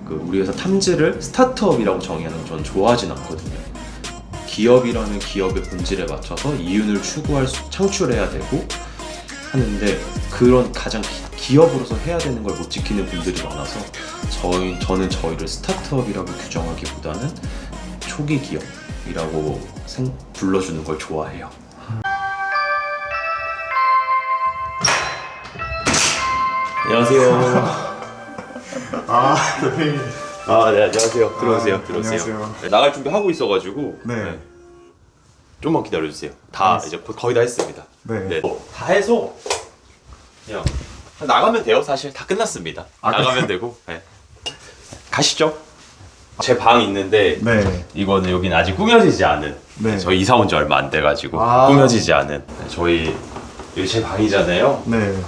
우리 회사 탐즈를 스타트업이라고 정의하는 건 저는 좋아하진 않거든요. 기업이라는 기업의 본질에 맞춰서 이윤을 창출해야 되고 하는데 그런 가장 기업으로서 해야 되는 걸 못 지키는 분들이 많아서 저는 저희를 스타트업이라고 규정하기보다는 초기 기업이라고 불러주는 걸 좋아해요. 안녕하세요. 네. 네, 안녕하세요. 들어오세요. 안녕하세요. 네, 나갈 준비 하고 있어가지고 네. 좀만 기다려주세요. 다 이제 거의 다 했습니다. 네. 다 해서 그냥 나가면 돼요. 사실 다 끝났습니다. 나가면 되고. 네. 가시죠. 제 방 있는데 네. 이거는 여기는 아직 꾸며지지 않은. 네. 저희 이사 온 지 얼마 안 돼가지고 꾸며지지 않은. 저희 여기 제 방이잖아요. 네.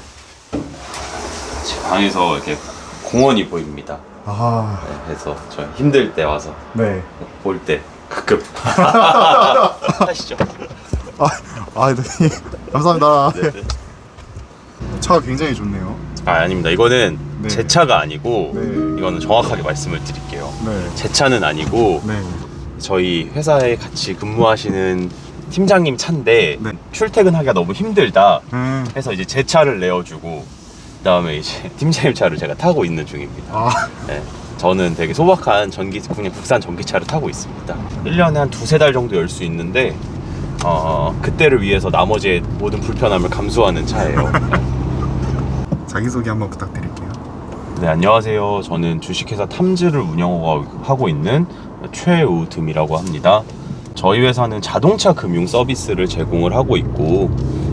제 방에서 이렇게 공원이 보입니다. 아. 네, 그래서 저 힘들 때 와서 네. 볼 때 가끔 하시죠. 네. 감사합니다. 네. 차가 굉장히 좋네요. 아닙니다. 이거는 네. 제 차가 아니고 네. 이거는 정확하게 말씀을 드릴게요. 네. 제 차는 아니고 네. 저희 회사에 같이 근무하시는 팀장님 차인데 네. 출퇴근하기가 너무 힘들다 음. 해서 이제 제 차를 내어주고 그다음에 이제 팀장님 차를 제가 타고 있는 중입니다. 네. 저는 되게 소박한 그냥 국산 전기차를 타고 있습니다. 1년에 한 두세 달 정도 열 수 있는데 그때를 위해서 나머지의 모든 불편함을 감수하는 차예요. 자기소개 한번 부탁드릴게요. 네, 안녕하세요. 저는 주식회사 탐즈를 운영하고 있는 최우듬이라고 합니다. 저희 회사는 자동차 금융 서비스를 제공을 하고 있고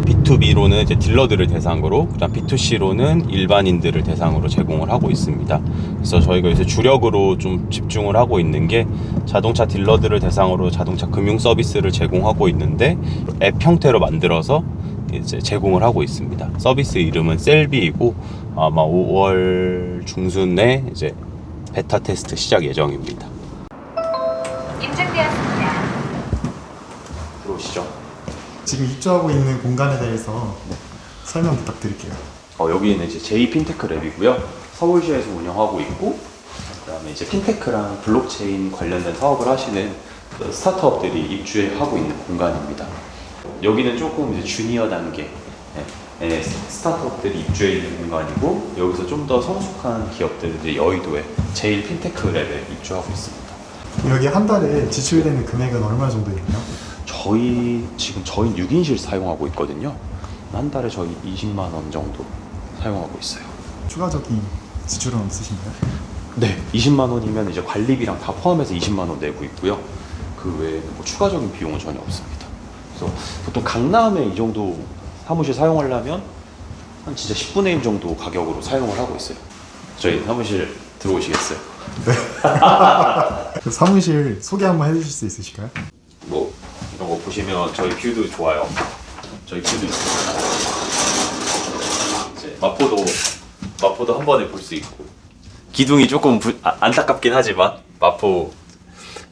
B2B로는 이제 딜러들을 대상으로, 그다음 B2C로는 일반인들을 대상으로 제공을 하고 있습니다. 그래서 저희가 요새 주력으로 좀 집중을 하고 있는 게 자동차 딜러들을 대상으로 자동차 금융 서비스를 제공하고 있는데 앱 형태로 만들어서 이제 제공을 하고 있습니다. 서비스 이름은 셀비이고 아마 5월 중순에 이제 베타 테스트 시작 예정입니다. 입장되었습니다. 들어오시죠. 지금 입주하고 있는 공간에 대해서 설명 부탁드릴게요. 여기는 이제 제이 핀테크 랩이고요. 서울시에서 운영하고 있고, 그다음에 이제 핀테크랑 블록체인 관련된 사업을 하시는 스타트업들이 입주하고 있는 공간입니다. 여기는 조금 이제 주니어 단계 스타트업들이 입주해 있는 공간이고, 여기서 좀 더 성숙한 기업들은 이제 여의도에 제일 핀테크 랩에 입주하고 있습니다. 여기 한 달에 지출되는 금액은 얼마 정도 있나요? 저희 6인실 사용하고 있거든요. 한 달에 저희 20만 원 정도 사용하고 있어요. 추가적인 지출은 없으신가요? 네, 20만 원이면 이제 관리비랑 다 포함해서 20만 원 내고 있고요. 그 외에는 뭐 추가적인 비용은 전혀 없습니다. 그래서 보통 강남에 이 정도 사무실 사용하려면 한 진짜 10분의 1 정도 가격으로 사용을 하고 있어요. 저희 사무실 들어오시겠어요? 그 사무실 소개 한번 해주실 수 있으실까요? 뭐 이런 거 보시면 저희 뷰도 좋아요. 저희 뷰도 있습니다. 이제 마포도 한 번에 볼 수 있고, 기둥이 조금 안타깝긴 하지만 마포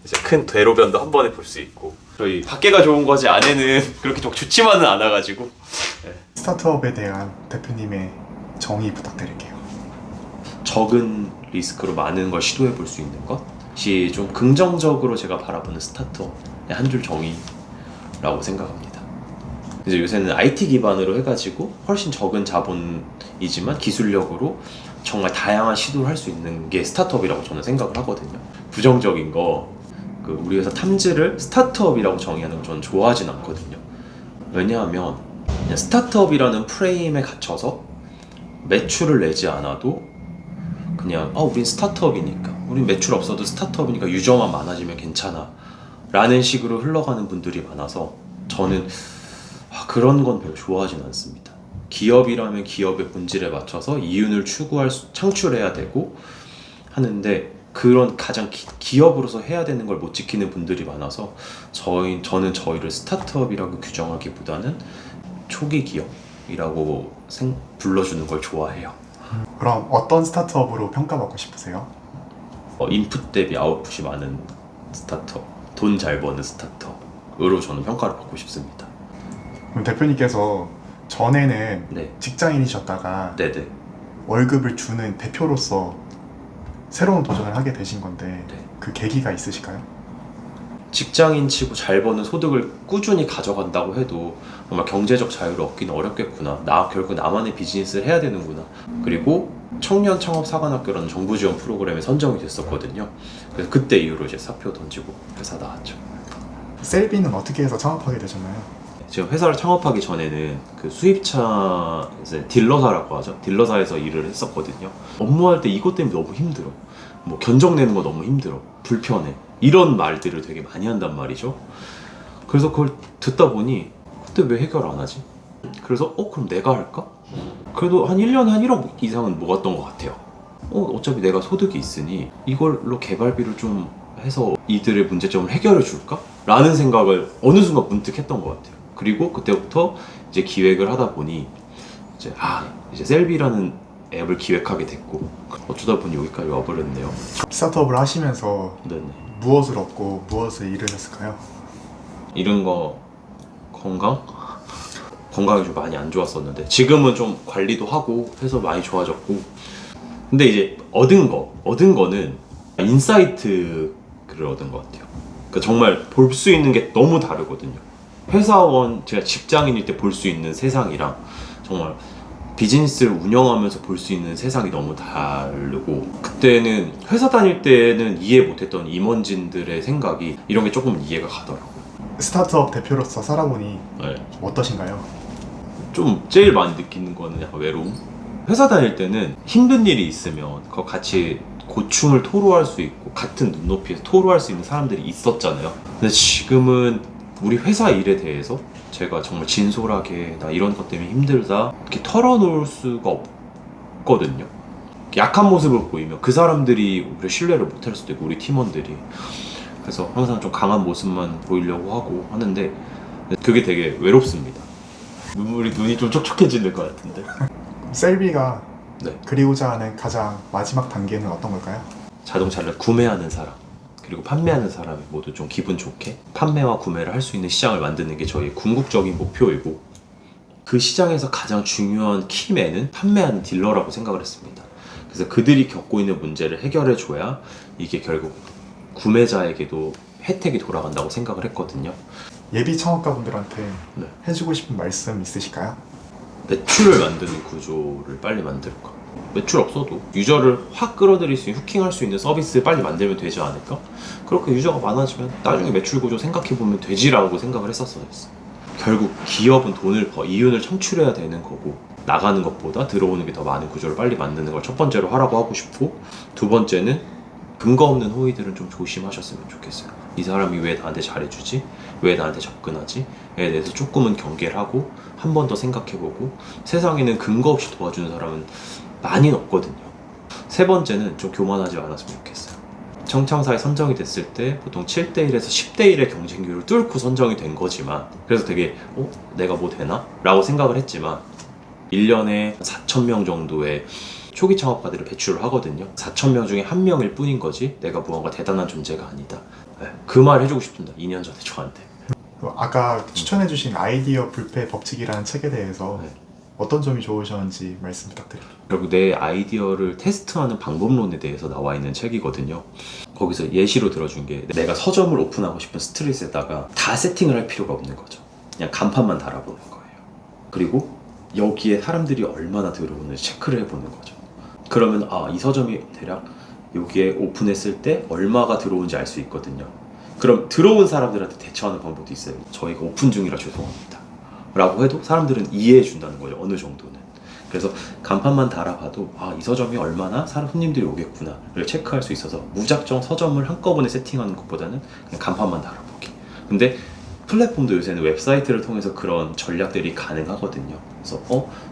이제 큰 대로변도 한 번에 볼 수 있고, 저희 밖에가 좋은 거지 안에는 그렇게 좋지만은 않아가지고. 네. 스타트업에 대한 대표님의 정의 부탁드릴게요. 적은 리스크로 많은 걸 시도해 볼 수 있는 것이 좀 긍정적으로 제가 바라보는 스타트업의 한 줄 정의라고 생각합니다. 이제 요새는 IT 기반으로 해가지고 훨씬 적은 자본이지만 기술력으로 정말 다양한 시도를 할 수 있는 게 스타트업이라고 저는 생각을 하거든요. 부정적인 거, 우리 회사 탐즈를 스타트업이라고 정의하는 건 저는 좋아하진 않거든요. 왜냐하면 그냥 스타트업이라는 프레임에 갇혀서 매출을 내지 않아도 그냥 우린 스타트업이니까, 우린 매출 없어도 스타트업이니까 유저만 많아지면 괜찮아 라는 식으로 흘러가는 분들이 많아서 저는 그런 건 별로 좋아하진 않습니다. 기업이라면 기업의 본질에 맞춰서 이윤을 창출해야 되고 하는데 그런 가장 기업으로서 해야 되는 걸 못 지키는 분들이 많아서 저는 저희를 스타트업이라고 규정하기보다는 초기 기업이라고 불러주는 걸 좋아해요. 그럼 어떤 스타트업으로 평가받고 싶으세요? 인풋 대비 아웃풋이 많은 스타트업, 돈 잘 버는 스타트업으로 저는 평가를 받고 싶습니다. 그럼 대표님께서 전에는 네. 직장인이셨다가 네네. 월급을 주는 대표로서 새로운 도전을 하게 되신 건데 네. 그 계기가 있으실까요? 직장인 치고 잘 버는 소득을 꾸준히 가져간다고 해도 정말 경제적 자유를 얻기는 어렵겠구나. 나 결국 나만의 비즈니스를 해야 되는구나. 그리고 청년 창업 사관학교라는 정부 지원 프로그램에 선정이 됐었거든요. 그래서 그때 이후로 이제 사표 던지고 회사 나왔죠. 셀비는 어떻게 해서 창업하게 되셨나요? 지금 회사를 창업하기 전에는 그 수입차 이제 딜러사라고 하죠. 딜러사에서 일을 했었거든요. 업무할 때 이것 때문에 너무 힘들어. 뭐 견적 내는 거 너무 힘들어. 불편해. 이런 말들을 되게 많이 한단 말이죠. 그래서 그걸 듣다 보니 그때 왜 해결 안 하지? 그래서 그럼 내가 할까? 그래도 한 1년에 한 1억 이상은 모았던 것 같아요. 어차피 내가 소득이 있으니 이걸로 개발비를 좀 해서 이들의 문제점을 해결해 줄까? 라는 생각을 어느 순간 문득 했던 것 같아요. 그리고 그때부터 이제 기획을 하다 보니 이제 셀비라는 앱을 기획하게 됐고 어쩌다 보니 여기까지 와버렸네요. 스타트업을 하시면서 네네. 무엇을 얻고 무엇을 잃으셨을까요? 이런 거 건강이 좀 많이 안 좋았었는데 지금은 좀 관리도 하고 해서 많이 좋아졌고 근데 이제 얻은 거는 인사이트를 얻은 것 같아요. 그러니까 정말 볼 수 있는 게 너무 다르거든요. 제가 직장인일 때 볼 수 있는 세상이랑 정말 비즈니스를 운영하면서 볼 수 있는 세상이 너무 다르고 그때는 회사 다닐 때는 이해 못했던 임원진들의 생각이 이런 게 조금 이해가 가더라고요. 스타트업 대표로서 살아보니 네. 어떠신가요? 좀 제일 많이 느끼는 거는 약간 외로움? 회사 다닐 때는 힘든 일이 있으면 그거 같이 고충을 토로할 수 있고 같은 눈높이에서 토로할 수 있는 사람들이 있었잖아요. 근데 지금은 우리 회사 일에 대해서 제가 정말 진솔하게 나 이런 것 때문에 힘들다 이렇게 털어놓을 수가 없거든요. 약한 모습을 보이면 그 사람들이 우리 신뢰를 못할 수도 있고 우리 팀원들이 그래서 항상 좀 강한 모습만 보이려고 하고 하는데 그게 되게 외롭습니다. 눈이 좀 촉촉해지는 것 같은데. 셀비가 네. 그리고자 하는 가장 마지막 단계는 어떤 걸까요? 자동차를 구매하는 사람 그리고 판매하는 사람이 모두 좀 기분 좋게 판매와 구매를 할 수 있는 시장을 만드는 게 저희 궁극적인 목표이고 그 시장에서 가장 중요한 키맨은 판매하는 딜러라고 생각을 했습니다. 그래서 그들이 겪고 있는 문제를 해결해 줘야 이게 결국 구매자에게도 혜택이 돌아간다고 생각을 했거든요. 예비 창업가분들한테 네. 해주고 싶은 말씀 있으실까요? 매출을 만드는 구조를 빨리 만들까? 매출 없어도 유저를 확 끌어들일 수 있는 후킹할 수 있는 서비스를 빨리 만들면 되지 않을까? 그렇게 유저가 많아지면 나중에 매출 구조 생각해보면 되지라고 생각을 했었어요. 결국 기업은 이윤을 창출해야 되는 거고 나가는 것보다 들어오는 게 더 많은 구조를 빨리 만드는 걸 첫 번째로 하라고 하고 싶고 두 번째는 근거 없는 호의들은 좀 조심하셨으면 좋겠어요. 이 사람이 왜 나한테 잘해주지? 왜 나한테 접근하지? 에 대해서 조금은 경계를 하고 한 번 더 생각해보고 세상에는 근거 없이 도와주는 사람은 많이 없거든요. 세 번째는 좀 교만하지 않았으면 좋겠어요. 청창사에 선정이 됐을 때 보통 7대1에서 10대1의 경쟁률을 뚫고 선정이 된 거지만 그래서 되게 내가 뭐 되나? 라고 생각을 했지만 1년에 4,000명 정도의 초기 창업가들을 배출을 하거든요. 4,000명 중에 한 명일 뿐인 거지 내가 무언가 대단한 존재가 아니다. 그 말 해주고 싶습니다. 2년 전에 저한테. 아까 추천해주신 아이디어 불패 법칙이라는 책에 대해서 네. 어떤 점이 좋으셨는지 말씀 부탁드립니다. 결국 내 아이디어를 테스트하는 방법론에 대해서 나와 있는 책이거든요. 거기서 예시로 들어준 게 내가 서점을 오픈하고 싶은 스트릿에다가 다 세팅을 할 필요가 없는 거죠. 그냥 간판만 달아보는 거예요. 그리고 여기에 사람들이 얼마나 들어오는지 체크를 해보는 거죠. 그러면 이 서점이 대략 여기에 오픈했을 때 얼마가 들어오는지 알 수 있거든요. 그럼 들어온 사람들한테 대처하는 방법도 있어요. 저희가 오픈 중이라 죄송합니다 라고 해도 사람들은 이해해 준다는 거죠. 어느 정도는. 그래서 간판만 달아봐도 이 서점이 얼마나 손님들이 오겠구나를 체크할 수 있어서 무작정 서점을 한꺼번에 세팅하는 것보다는 그냥 간판만 달아보기. 근데 플랫폼도 요새는 웹사이트를 통해서 그런 전략들이 가능하거든요. 그래서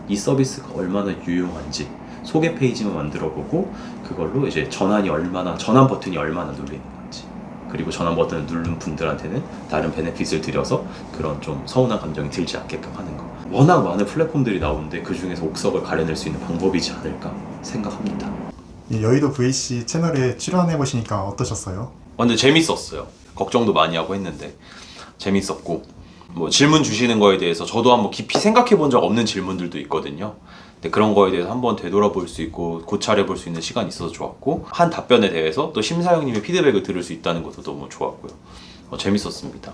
이 서비스가 얼마나 유용한지 소개 페이지만 만들어보고 그걸로 이제 전환 버튼이 얼마나 눌리는 건지 그리고 전환 버튼을 누른 분들한테는 다른 베네핏을 드려서 그런 좀 서운한 감정이 들지 않게끔 하는 거. 워낙 많은 플랫폼들이 나오는데 그 중에서 옥석을 가려낼 수 있는 방법이지 않을까 생각합니다. 이 여의도 VC 채널에 출연해보시니까 어떠셨어요? 근데 재밌었어요. 걱정도 많이 하고 했는데 재밌었고 뭐 질문 주시는 거에 대해서 저도 한번 깊이 생각해 본 적 없는 질문들도 있거든요. 근데 그런 거에 대해서 한번 되돌아볼 수 있고 고찰해 볼 수 있는 시간이 있어서 좋았고, 한 답변에 대해서 또 심사위원님의 피드백을 들을 수 있다는 것도 너무 좋았고요. 재밌었습니다.